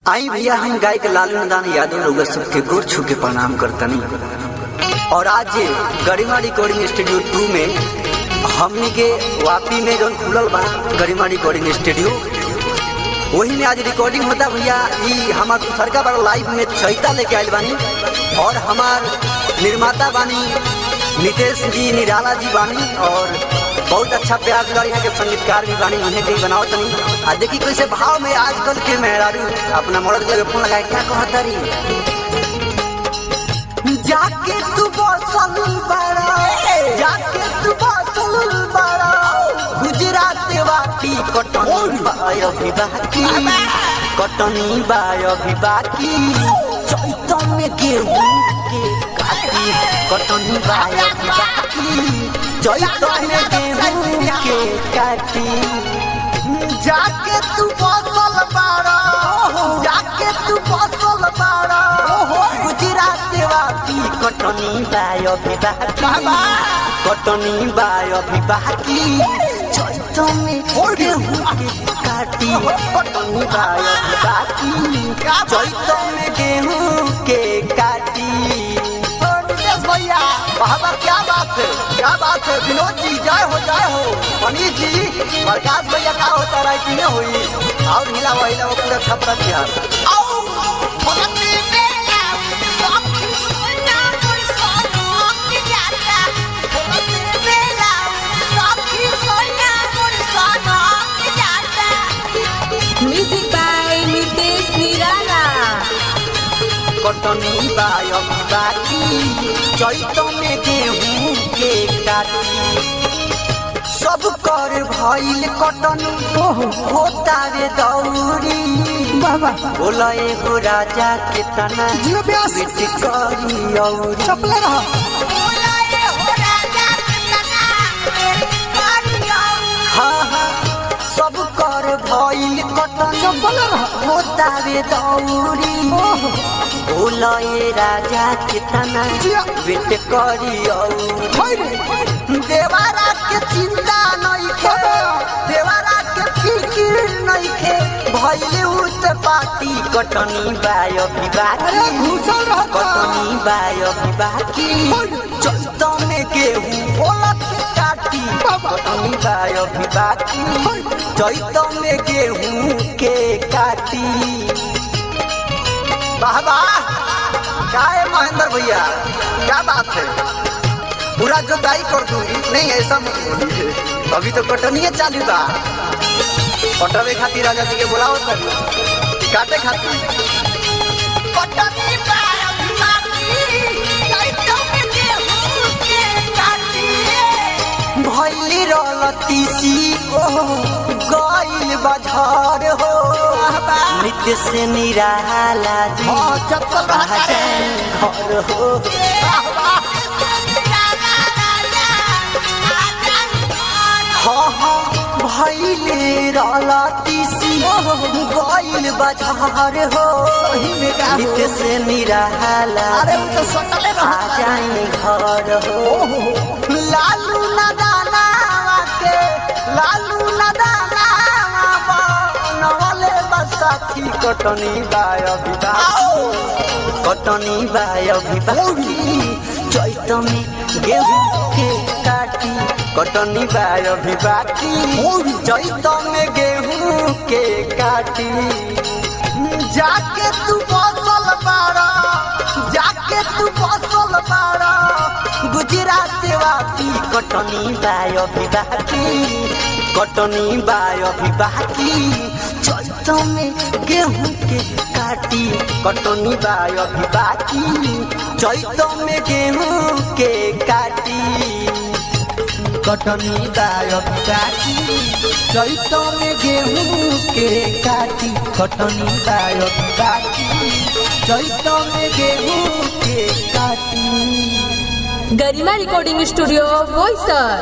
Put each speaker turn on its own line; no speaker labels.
आई भैया हम गायक लालू नदान यादव रउआ सबके गोर छू के प्रणाम करतनी। और आज गरिमा रिकॉर्डिंग स्टूडियो 2 में हमनी के वापी में जो खुलल बा गरिमा रिकॉर्डिंग स्टूडियो, वही में आज रिकॉर्डिंग होता भैया। ये हमार सरका बड़ा लाइव में चैता लेके आयल बानी और हमार निर्माता बानी नितेश जी, निराला जी बानी और बहुत अच्छा प्यार दुलार यहाँ के संगीतकार भी बानी, उन्हें कहीं बनाओ तनी। आ देखी कैसे भाव में आजकल के मेहरारू अपना मर्द लगे फोन लगाए क्या कहता रही, जाके तू बसल बड़ा, जाके तू बसल बड़ा गुजरात वाटी कटनी बाय भी बाकी, कटनी बाय भी बाकी चैत में गेहूं के काटी, कटनी बाय भी बाकी चैत में गेहूं के काटी। जाके तू बसल बड़ा, जाके तू बसल बड़ा गुजरात वाटी कटनी बाय भी बाकी, कटनी बाय भी बाकी चैत में गेहूं के काटी, कटनी बाय भी बाकी चैत में गेहूं के काटी। भैया बाबा क्या बात है, क्या बात है। विनोद जी जय हो, मनीष जी, प्रकाश भैया क्या होता राइट में हुई और हिला वो पूरा छपरा दिया।
म्यूजिक बाय नितेश निराला।
कटनी बाय बाकी चैत में गेहूं के काटी, सब कर भइल कटनी होता रे दौरी बाबा, बोला एगो राजा के तना बेट करी औरी चपले रहा, सब कर भइल कटनी होता रे दौरी, बोला ए राजा के तना बेट करी औरी। देवारा के चिंता नहीं खे, देवारा के फिकिर नहीं खे, भइल उत पाती कटनी बाय भी बाकी, कटनी बाय भी बाकी चैत में गेहूं ओलट के काटी, कटनी बाय भी बाकी चैत में गेहूं के काटी। वाह वाह, क्या है महेंद्र भैया, क्या बात है, पूरा जोताई कर दूंगी। नहीं ऐसा मत बोलिए, अभी तो कटनिए चालू बा, कटवे खातिर राजा जी के बुलाओ तभी काटे खातिर भैली रलतीसी गइल बाजार हो, नित्य से निराला जी घर हो, भैली रलतीसी गइल बाजार हो, नित्य से निराला आ जाए घर हो। लालू नदाना के, लालू नदाना बनवले बसाथी कटनी बाय भी बाकी, कटनी बाय भी बाकी चैत में गेहूं के काटी, कटनी बाय भी बाकी चैत में गेहूं के काटी। जाके तू बसल बड़ा, जाके तू बसल बड़ा गुजरात वाटी कटनी बाय भी बाकी, कटनी बाय भी बाकी चैत में गेहूं के काटी, कटनी बाय भी बाकी चैत में गेहूं के काटी, कटनी बाय भी बाकी चैत में गेहूं के काटी, कटनी बाय भी बाकी चैत में गेहूं के काटी।
गरिमा रिकॉर्डिंग स्टूडियो बोईसर।